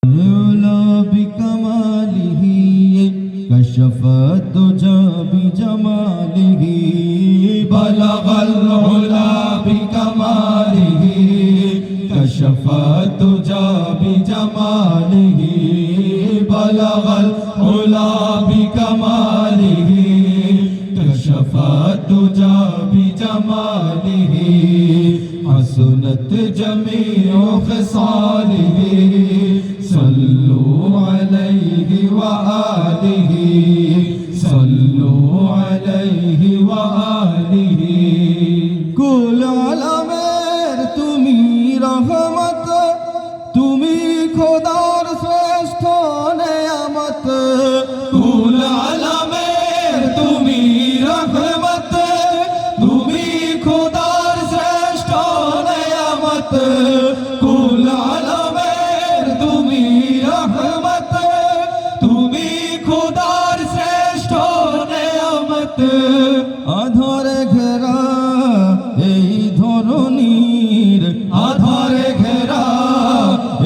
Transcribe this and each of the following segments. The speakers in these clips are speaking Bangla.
العلا بكماله كشف الدجى بجماله بلغ العلا بكماله كشف الدجى بجماله بلغ العلا بكماله كشف الدجى بجماله حسنت جميع خصاله صلوا عليه وآله صلوا عليه وآله কুল আলমের তুমি রহমত তুমি খোদার শ্রেষ্ঠ নেয়ামত কুল আলমের তুমি রহমত তুমি খোদার শ্রেষ্ঠ নেয়ামত কুল আলমের তুমি রহমত তুমি খোদার শ্রেষ্ঠ নেয়ামত আধারে ঘেরা এই ধরনীর আধারে ঘেরা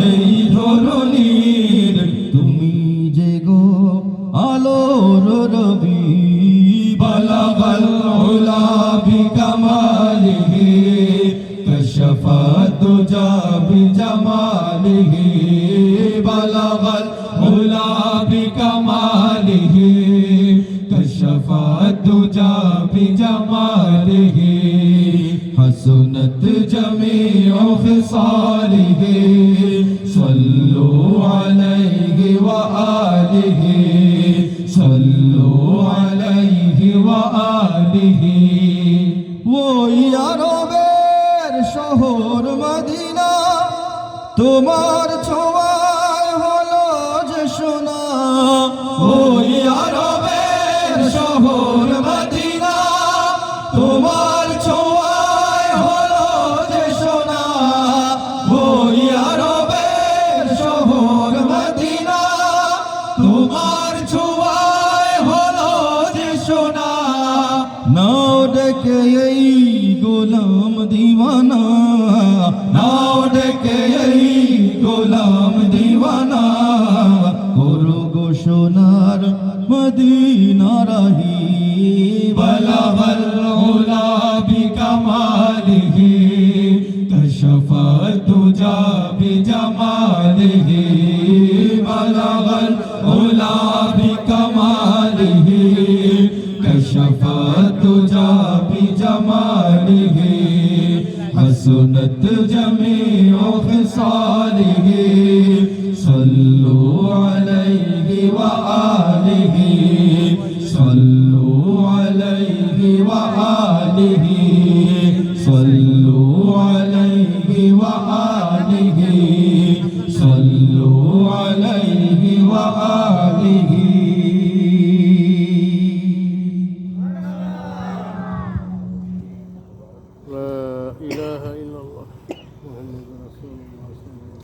এই ধরনীর তুমি যে গো আলোর রবি বালাগাল উলা বিকামালিহি কাশফা দুজা বিজামালিহি বালাগাল উলা বিকামালিহি কাশফা দুজা বিজামালিহি حسنت جميع خصاله صلوا عليه وآله صلوا عليه وآله ওই আরবের শহর মদিনা তোমার ছোঁয়ায় হলো যে সোনা ওই আরবের শহর মদিনা তোমার ছোঁয়ায় হলো যে সোনা ওই আরবের শহর মদিনা তোমার ছোঁয়ায় হলো যে সোনা নাও ডেকে এই গোলাম দিওয়ানা নাও ডেকে এই গোলাম দিওয়ানা করো গো সোনার মদিনা রাহি বালাগাল উলা বিকামালিহি কাশফা দুজা বিজামালিহি বালাগাল উলা বিকামালিহি কাশফা দুজা বিজামালিহি حسنت جميع خصاله صلوا عليه وآله صلوا عليه وآله صلوا عليه وآله صلوا عليه وآله لا إله إلا الله محمد رسول الله صلى الله عليه وسلم